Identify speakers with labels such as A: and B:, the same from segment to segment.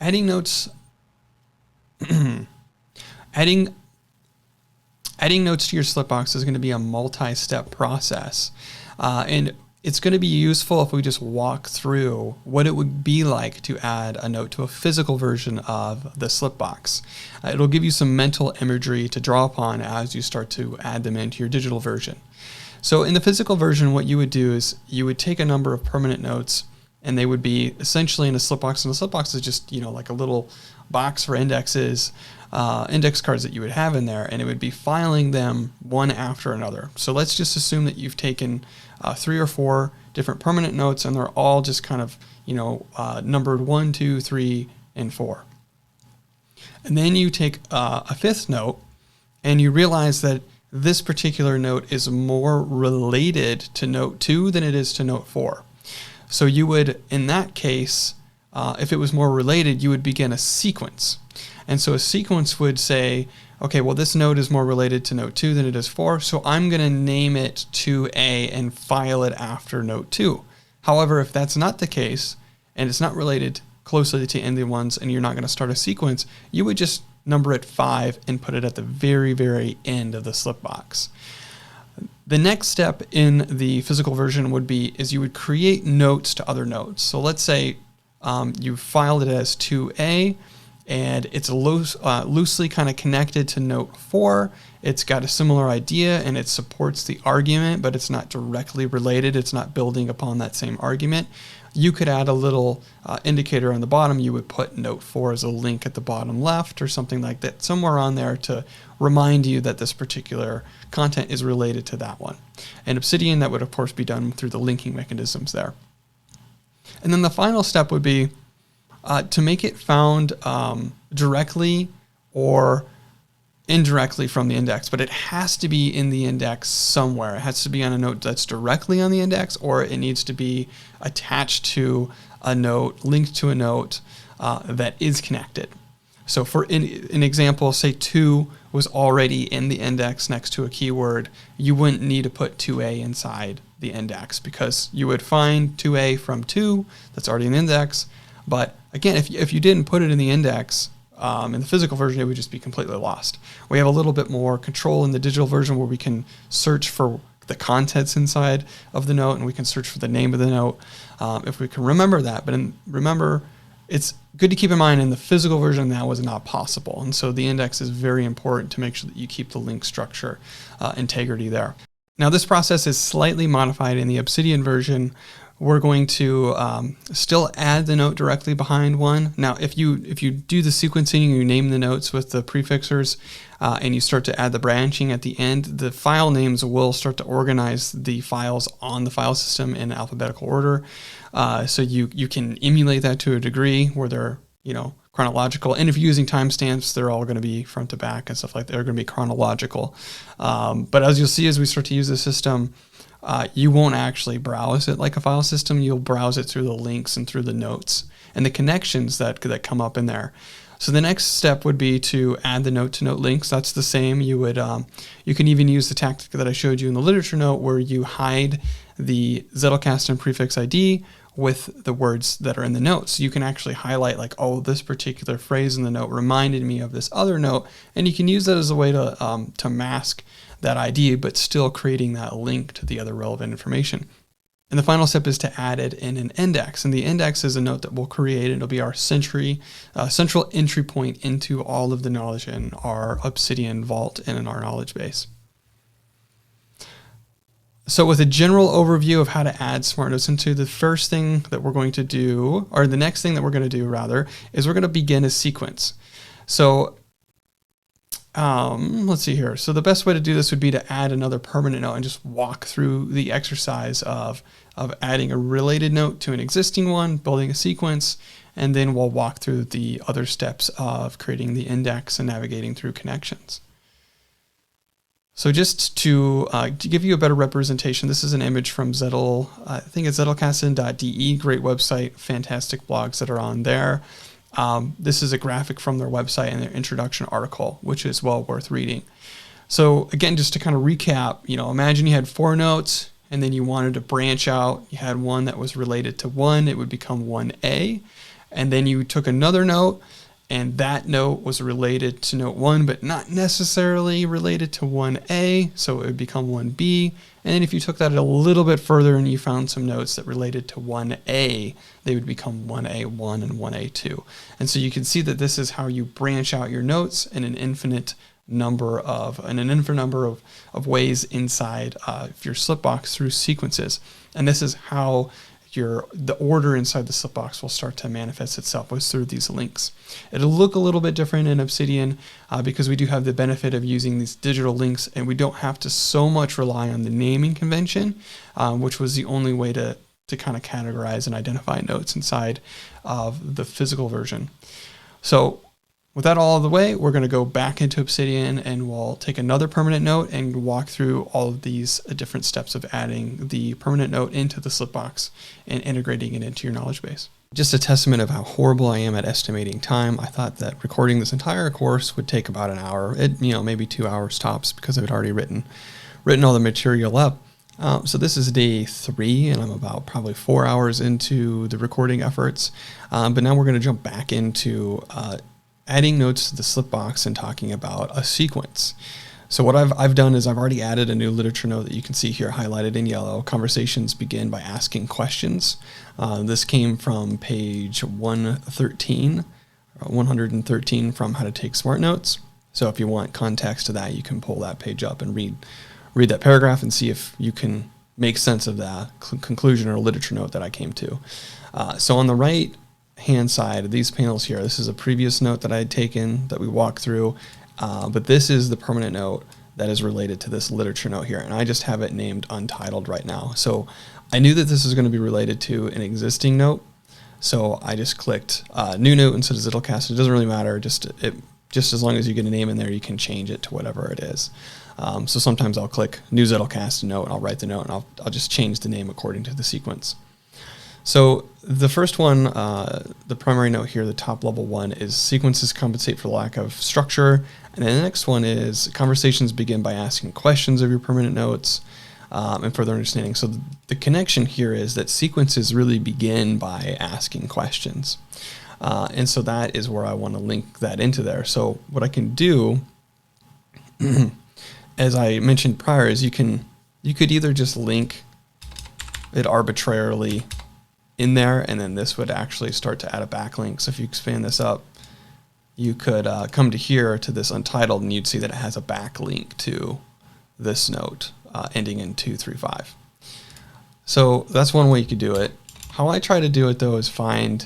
A: Adding notes, adding notes to your slipbox is going to be a multi-step process, and it's going to be useful if we just walk through what it would be like to add a note to a physical version of the slipbox. It'll give you some mental imagery to draw upon as you start to add them into your digital version. So in the physical version, what you would do is you would take a number of permanent notes, and they would be essentially in a slipbox. And the slipbox is just, like a little box for indexes, index cards that you would have in there, and it would be filing them one after another. So let's just assume that you've taken 3 or 4 different permanent notes, and they're all just kind of, numbered 1, 2, 3, and 4. And then you take a 5th note, and you realize that this particular note is more related to note 2 than it is to note 4. So you would, in that case, if it was more related, you would begin a sequence. And so a sequence would say, okay, well, this note is more related to note 2 than it is 4, so I'm going to name it 2A and file it after note 2. However, if that's not the case, and it's not related closely to any ones, and you're not going to start a sequence, you would just number it 5 and put it at the very, very end of the slipbox. The next step in the physical version is you would create notes to other notes. So let's say you filed it as 2A, and it's loosely kind of connected to note 4. It's got a similar idea, and it supports the argument, but it's not directly related. It's not building upon that same argument. You could add a little indicator on the bottom. You would put note 4 as a link at the bottom left or something like that, somewhere on there to remind you that this particular content is related to that one. And Obsidian, that would of course be done through the linking mechanisms there. And then the final step would be to make it found directly or indirectly from the index, but it has to be in the index somewhere. It has to be on a note that's directly on the index, or it needs to be attached to a note, linked to a note that is connected. So for an example, say 2 was already in the index next to a keyword, you wouldn't need to put 2A inside the index, because you would find 2A from 2 that's already in the index. But again, if you didn't put it in the index, in the physical version, it would just be completely lost. We have a little bit more control in the digital version where we can search for the contents inside of the note, and we can search for the name of the note if we can remember that. But remember, it's good to keep in mind in the physical version that was not possible. And so the index is very important to make sure that you keep the link structure integrity there. Now this process is slightly modified in the Obsidian version. We're going to still add the note directly behind one. Now, if you do the sequencing, you name the notes with the prefixers, and you start to add the branching at the end, the file names will start to organize the files on the file system in alphabetical order. So you can emulate that to a degree where they're chronological. And if you're using timestamps, they're all going to be front to back and stuff like that. They're going to be chronological. But as you'll see as we start to use the system, you won't actually browse it like a file system. You'll browse it through the links and through the notes and the connections that come up in there. So the next step would be to add the note-to-note links. That's the same. You would you can even use the tactic that I showed you in the literature note, where you hide the Zettelkasten and prefix ID with the words that are in the notes. So you can actually highlight like, oh, this particular phrase in the note reminded me of this other note, and you can use that as a way to mask that ID, but still creating that link to the other relevant information. And the final step is to add it in an index. And the index is a note that we'll create. It'll be our central entry point into all of the knowledge in our Obsidian vault and in our knowledge base. So with a general overview of how to add smart notes into, the first thing that we're going to do, or the next thing that we're going to do rather, is we're going to begin a sequence. So let's see here. So the best way to do this would be to add another permanent note and just walk through the exercise of adding a related note to an existing one, building a sequence, and then we'll walk through the other steps of creating the index and navigating through connections. So just to give you a better representation, this is an image from Zettel, I think it's zettelkasten.de, great website, fantastic blogs that are on there. This is a graphic from their website and their introduction article, which is well worth reading. So again, just to kind of recap, imagine you had 4 notes and then you wanted to branch out. You had one that was related to 1, it would become 1A. and then you took another note, and that note was related to note 1, but not necessarily related to 1A, so it would become 1B. And then if you took that a little bit further and you found some notes that related to 1A, they would become 1A1 and 1A2. And so you can see that this is how you branch out your notes in an infinite number of ways inside of your slipbox through sequences. And this is how the order inside the slipbox will start to manifest itself, was through these links. It'll look a little bit different in Obsidian because we do have the benefit of using these digital links, and we don't have to so much rely on the naming convention, which was the only way to kind of categorize and identify notes inside of the physical version. So with that all out of the way, we're going to go back into Obsidian and we'll take another permanent note and walk through all of these different steps of adding the permanent note into the slipbox and integrating it into your knowledge base. Just a testament of how horrible I am at estimating time. I thought that recording this entire course would take about an hour, maybe 2 hours tops, because I've already written all the material up. So this is day 3, and I'm about probably 4 hours into the recording efforts. But now we're going to jump back into adding notes to the slipbox and talking about a sequence. So what I've done is I've already added a new literature note that you can see here highlighted in yellow. Conversations begin by asking questions. This came from page 113 from How to Take Smart Notes. So if you want context to that, you can pull that page up and read that paragraph and see if you can make sense of that conclusion or literature note that I came to. So on the right hand side of these panels here, this is a previous note that I had taken that we walked through, but this is the permanent note that is related to this literature note here, and I just have it named Untitled right now. So I knew that this is going to be related to an existing note, so I just clicked new note instead of Zettelkasten. It doesn't really matter, just as long as you get a name in there, you can change it to whatever it is. So sometimes I'll click new Zettelkasten note, and I'll write the note, and I'll just change the name according to the sequence. So the first one, the primary note here, the top level one, is sequences compensate for lack of structure. And then the next one is conversations begin by asking questions of your permanent notes and further understanding. So the connection here is that sequences really begin by asking questions. And so that is where I want to link that into there. So what I can do, as I mentioned prior, is you could either just link it arbitrarily in there, and then this would actually start to add a backlink. So if you expand this up, you could come to here to this Untitled, and you'd see that it has a backlink to this note ending in 235. So that's one way you could do it. How I try to do it though is I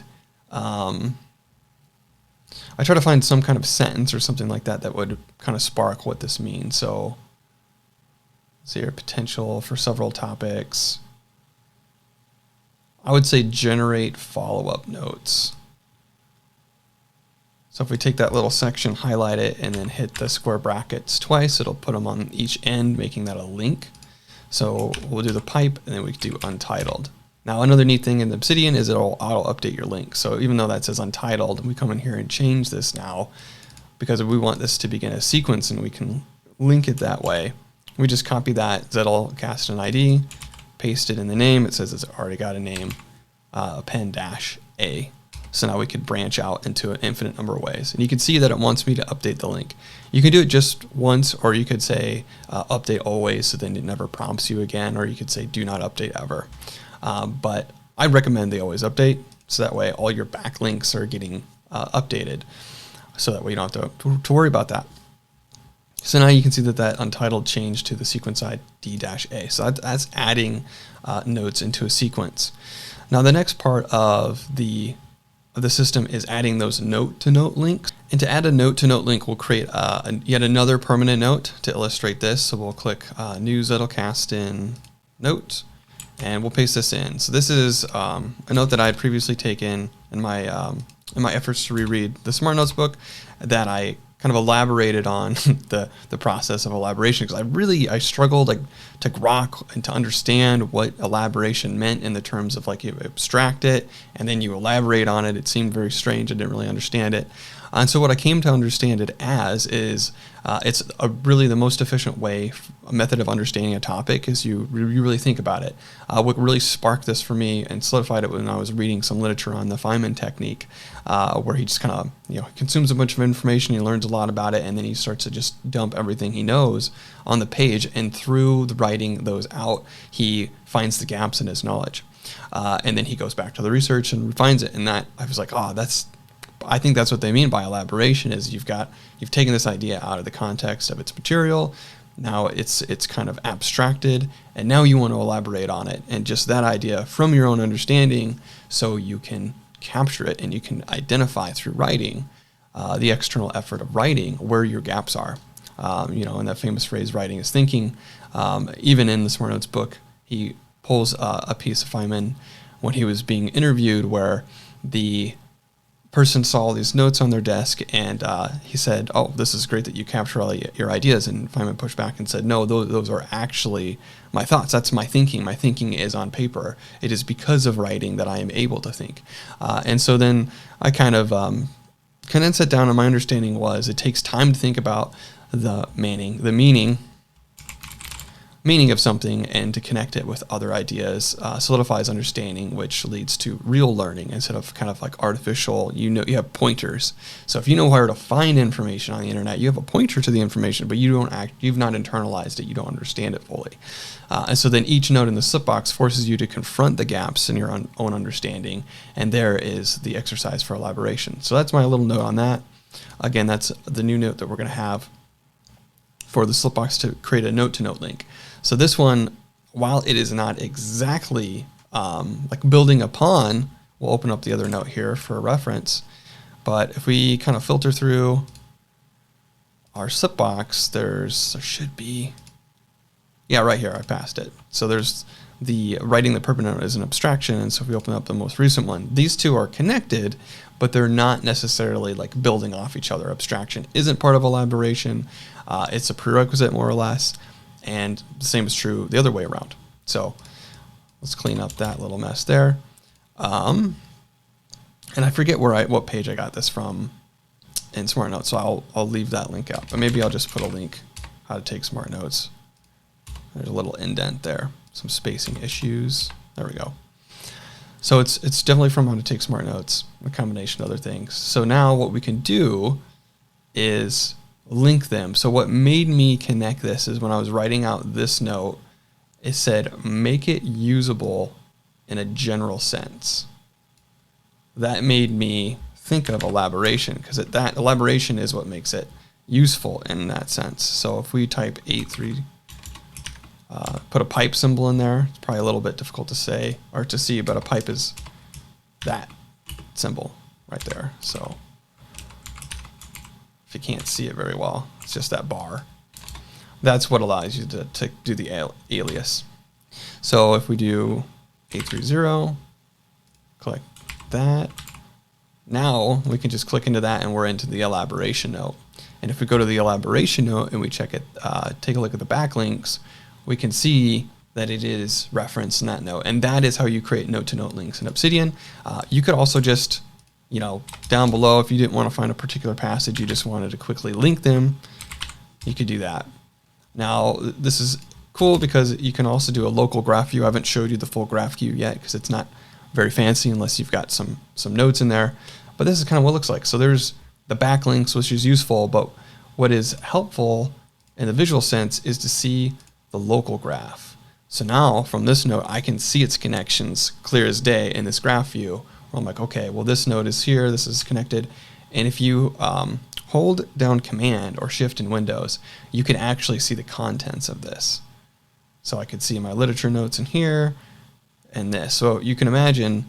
A: try to find some kind of sentence or something like that would kind of spark what this means. So let's see here, potential for several topics. I would say generate follow-up notes. So if we take that little section, highlight it, and then hit the square brackets twice, it'll put them on each end, making that a link. So we'll do the pipe, and then we can do Untitled. Now another neat thing in Obsidian is it'll auto-update your link. So even though that says Untitled, we come in here and change this now, because we want this to begin a sequence and we can link it that way. We just copy that Zettelkasten ID, paste it in the name. It says it's already got a name, append-a. So now we could branch out into an infinite number of ways. And you can see that it wants me to update the link. You can do it just once, or you could say update always, so then it never prompts you again, or you could say do not update ever. But I recommend they always update, so that way all your backlinks are getting updated, so that way you don't have to worry about that. So now you can see that Untitled changed to the sequence ID-A. So that's adding notes into a sequence. Now the next part of the system is adding those note-to-note links. And to add a note-to-note link, we'll create yet another permanent note to illustrate this. So we'll click New Zettelkasten Note, and we'll paste this in. So this is a note that I had previously taken in my efforts to reread the Smart Notes book that I kind of elaborated on the process of elaboration, because I struggled like to grok and to understand what elaboration meant in the terms of like you abstract it and then you elaborate on it. It seemed very strange. I didn't really understand it. And so what I came to understand it as is it's really the most efficient way, a method of understanding a topic is you really think about it. What really sparked this for me and solidified it when I was reading some literature on the Feynman technique, where he just kind of consumes a bunch of information, he learns a lot about it, and then he starts to just dump everything he knows on the page, and through the writing those out, he finds the gaps in his knowledge. And then he goes back to the research and refines it, and that I was like, I think that's what they mean by elaboration, is you've taken this idea out of the context of its material. Now it's kind of abstracted, and now you want to elaborate on it, and just that idea from your own understanding, so you can capture it and you can identify through writing the external effort of writing where your gaps are. And that famous phrase, writing is thinking. Even in the Smart Notes book, he pulls a piece of Feynman when he was being interviewed, where the person saw all these notes on their desk, and he said, "Oh, this is great that you capture all your ideas." And Feynman pushed back and said, "No, those are actually my thoughts. That's my thinking. My thinking is on paper. It is because of writing that I am able to think." And so then I kind of condensed it down, and my understanding was it takes time to think about the meaning of something, and to connect it with other ideas solidifies understanding, which leads to real learning instead of kind of like artificial. You have pointers. So if you know where to find information on the internet, you have a pointer to the information, but you've not internalized it. You don't understand it fully. And so then each note in the slip box forces you to confront the gaps in your own understanding, and there is the exercise for elaboration. So that's my little note on that. Again, that's the new note that we're going to have for the slip box to create a note-to-note link. So this one, while it is not exactly like building upon, we'll open up the other note here for reference, but if we kind of filter through our slip box, there should be, right here, I passed it. So there's the writing the perpendicular note is an abstraction, and so if we open up the most recent one, these two are connected, but they're not necessarily like building off each other. Abstraction isn't part of elaboration. It's a prerequisite, more or less. And the same is true the other way around. So let's clean up that little mess there. And I forget what page I got this from in Smart Notes, so I'll leave that link out. But maybe I'll just put a link, how to take Smart Notes. There's a little indent there, some spacing issues. There we go. So it's definitely from How to Take Smart Notes, a combination of other things. So now what we can do is link them. So what made me connect this is when I was writing out this note, it said, make it usable in a general sense. That made me think of elaboration, because that elaboration is what makes it useful in that sense. So if we type 83, put a pipe symbol in there, it's probably a little bit difficult to say or to see, but a pipe is that symbol right there. So if you can't see it very well, it's just that bar. That's what allows you to do the alias. So if we do 830, click that, now we can just click into that and we're into the elaboration note. And if we go to the elaboration note and we check it, take a look at the backlinks, we can see that it is referenced in that note. And that is how you create note-to-note links in Obsidian. You could also just, down below, if you didn't want to find a particular passage, you just wanted to quickly link them, you could do that. Now, this is cool because you can also do a local graph view. I haven't showed you the full graph view yet because it's not very fancy unless you've got some notes in there. But this is kind of what it looks like. So there's the backlinks, which is useful, but what is helpful in the visual sense is to see the local graph. So now from this note, I can see its connections clear as day in this graph view. Where I'm like, okay, well, this node is here, this is connected. And if you hold down Command or Shift in Windows, you can actually see the contents of this. So I could see my literature notes in here and this. So you can imagine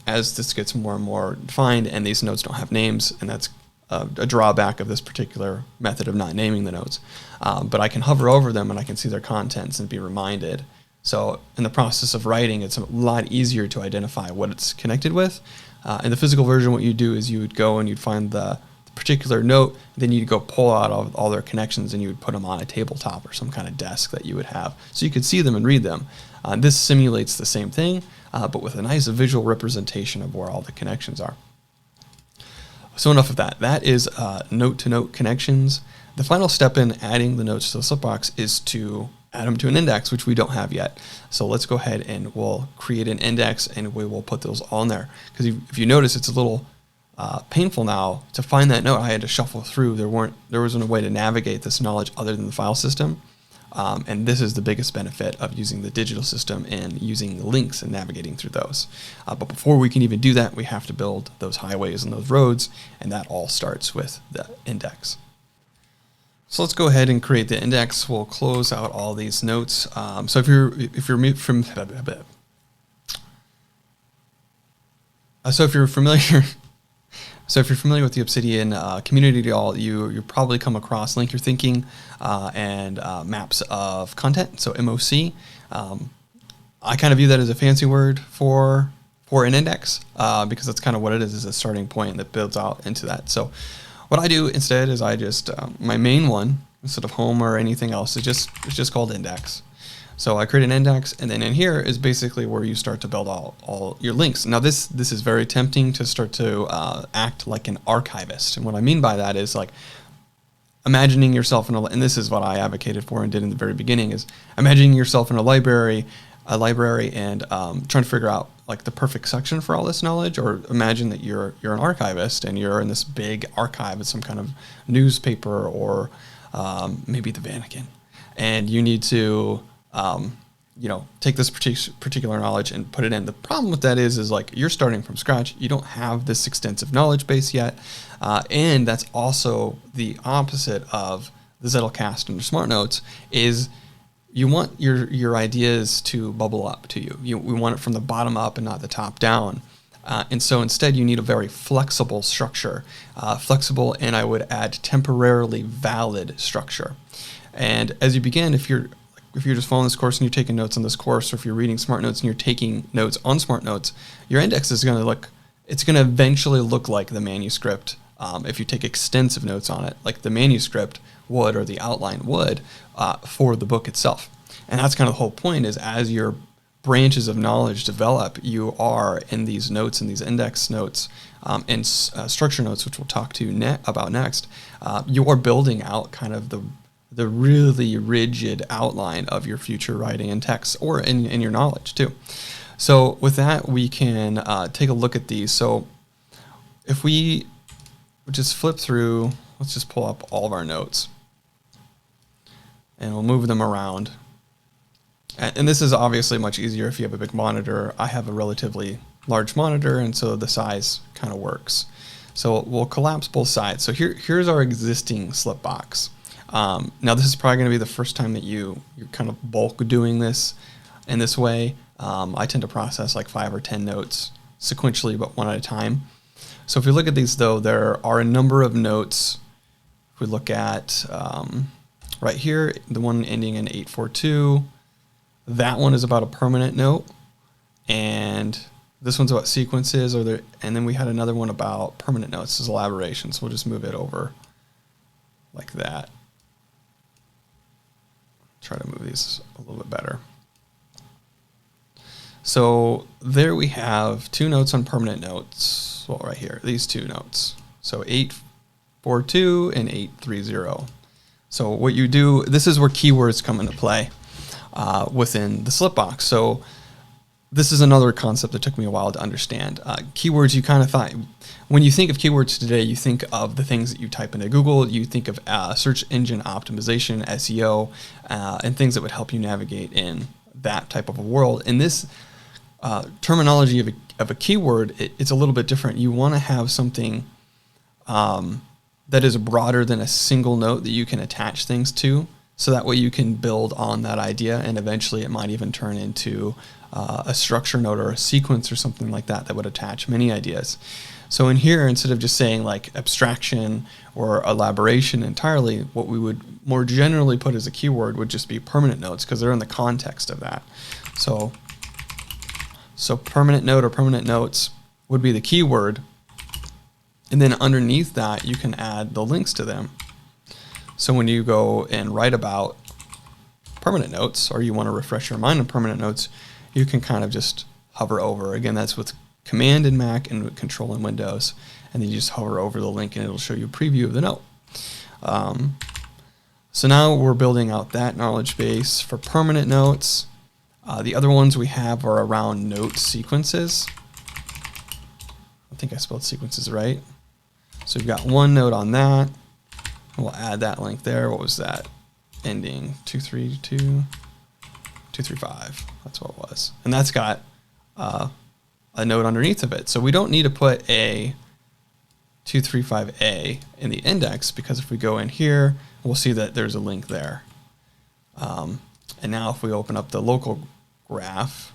A: as this gets more and more defined, and these notes don't have names, and that's a drawback of this particular method of not naming the notes. But I can hover over them and I can see their contents and be reminded. So in the process of writing, it's a lot easier to identify what it's connected with. In the physical version, what you do is you would go and you'd find the particular note, then you'd go pull out all their connections and you would put them on a tabletop or some kind of desk that you would have so you could see them and read them. This simulates the same thing, but with a nice visual representation of where all the connections are. So enough of that. That is note-to-note connections. The final step in adding the notes to the slipbox is to add them to an index, which we don't have yet. So let's go ahead and we'll create an index and we will put those all in there. Because if you notice, it's a little painful now to find that note. I had to shuffle through. There wasn't a way to navigate this knowledge other than the file system. And this is the biggest benefit of using the digital system and using links and navigating through those. But before we can even do that, we have to build those highways and those roads, and that all starts with the index. So let's go ahead and create the index. We'll close out all these notes. So if you're familiar. So if you're familiar with the Obsidian community at all, you probably come across Link Your Thinking and maps of content, so MOC. I kind of view that as a fancy word for an index because that's kind of what it is a starting point that builds out into that. So what I do instead is I just, my main one, instead of home or anything else, it's just called index. So I create an index, and then in here is basically where you start to build all your links. Now this is very tempting to start to act like an archivist. And what I mean by that is like imagining yourself in and this is what I advocated for and did in the very beginning, is imagining yourself in a library and trying to figure out like the perfect section for all this knowledge, or imagine that you're an archivist and you're in this big archive at some kind of newspaper or maybe the Vatican, and you need to take this particular knowledge and put it in. The problem with that is like you're starting from scratch. You don't have this extensive knowledge base yet, and that's also the opposite of the Zettelkasten and Smart Notes. Is you want your ideas to bubble up to you. We want it from the bottom up and not the top down. And so instead you need a very flexible structure. Flexible, and I would add temporarily valid structure. And as you begin, if you're just following this course and you're taking notes on this course, or if you're reading Smart Notes and you're taking notes on Smart Notes, your index is going to eventually look like the manuscript. If you take extensive notes on it, like the manuscript would, or the outline would, for the book itself. And that's kind of the whole point, is as your branches of knowledge develop, you are in these notes and these index notes and structure notes, which we'll talk to about next, you are building out kind of the really rigid outline of your future writing and text, or in your knowledge too. So with that, we can take a look at these. So if we just flip through, let's just pull up all of our notes and we'll move them around. And this is obviously much easier if you have a big monitor. I have a relatively large monitor, and so the size kind of works. So we'll collapse both sides. So here's our existing slip box. Now this is probably going to be the first time that you're kind of bulk doing this in this way. I tend to process like 5 or 10 notes sequentially, but one at a time. So if we look at these though, there are a number of notes. If we look at right here, the one ending in 842, that one is about a permanent note, and this one's about sequences, and then we had another one about permanent notes. This is elaboration, so we'll just move it over like that. Try to move these a little bit better. So there we have 2 notes on permanent notes. Well, right here, these 2 notes. So 842 and 830. So what you do, this is where keywords come into play within the slip box. So this is another concept that took me a while to understand. Keywords, you kind of thought, when you think of keywords today, you think of the things that you type into Google, you think of keyword engine optimization, SEO, and things that would help you navigate in that type of a world. In this terminology of a keyword, it's a little bit different. You want to have something that is broader than a single note that you can attach things to, so that way you can build on that idea, and eventually it might even turn into a structure note or a sequence or something like that would attach many ideas. So in here, instead of just saying like abstraction or elaboration entirely, what we would more generally put as a keyword would just be permanent notes, because they're in the context of that. So permanent note or permanent notes would be the keyword, And then underneath that, you can add the links to them. So when you go and write about permanent notes, or you want to refresh your mind on permanent notes, you can kind of just hover over. Again, that's with Command in Mac and Control in Windows. And then you just hover over the link and it'll show you a preview of the note. So now we're building out that knowledge base for permanent notes. The other ones we have are around note sequences. I think I spelled sequences right. So we've got one note on that. We'll add that link there. What was that? Ending 232, 235. That's what it was. And that's got a note underneath of it. So we don't need to put a 235A in the index, because if we go in here, we'll see that there's a link there. And now if we open up the local graph,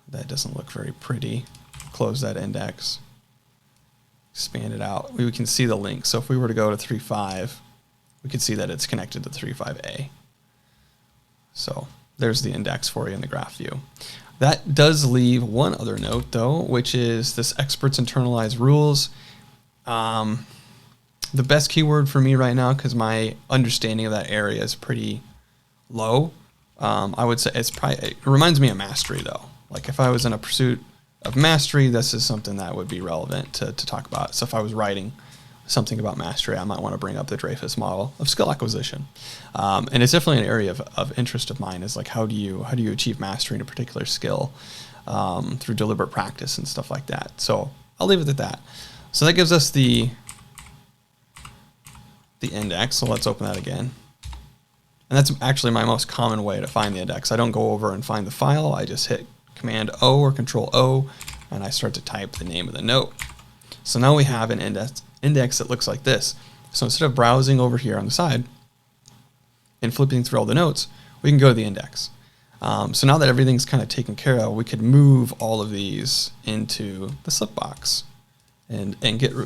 A: that doesn't look very pretty. Close that index, expand it out. We can see the link. So if we were to go to 3.5, we can see that it's connected to 3.5A. So there's the index for you in the graph view. That does leave one other note though, which is this experts internalize rules. The best keyword for me right now, because my understanding of that area is pretty low, I would say it reminds me of mastery though. Like if I was in a pursuit of mastery, this is something that would be relevant to talk about. So if I was writing something about mastery, I might want to bring up the Dreyfus model of skill acquisition. And it's definitely an area of interest of mine, is like how do you achieve mastery in a particular skill through deliberate practice and stuff like that. So I'll leave it at that. So that gives us the index. So let's open that again. And that's actually my most common way to find the index. I don't go over and find the file. I just hit Command O or Control O, and I start to type the name of the note. So now we have an index that looks like this. So instead of browsing over here on the side and flipping through all the notes, we can go to the index. So now that everything's kind of taken care of, we could move all of these into the slip box and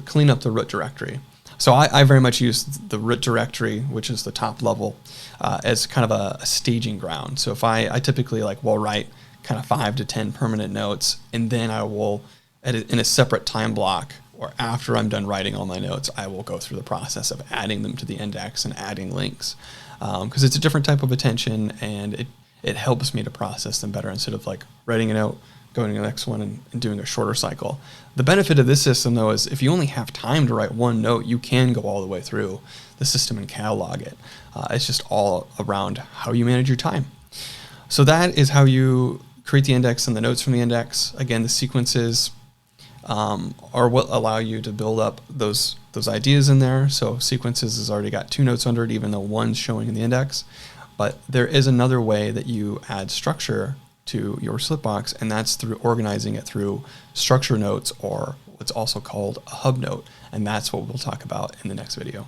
A: clean up the root directory. So I very much use the root directory, which is the top level, as kind of a staging ground. So if I typically will write kind of 5 to 10 permanent notes, and then I will, in a separate time block, or after I'm done writing all my notes, I will go through the process of adding them to the index and adding links, because it's a different type of attention, and it helps me to process them better instead of writing a note, going to the next one, and doing a shorter cycle. The benefit of this system, though, is if you only have time to write one note, you can go all the way through the system and catalog it. It's just all around how you manage your time. So that is how you create the index and the notes from the index. Again, the sequences are what allow you to build up those ideas in there. So sequences has already got 2 notes under it, even though one's showing in the index. But there is another way that you add structure to your slipbox, and that's through organizing it through structure notes, or what's also called a hub note. And that's what we'll talk about in the next video.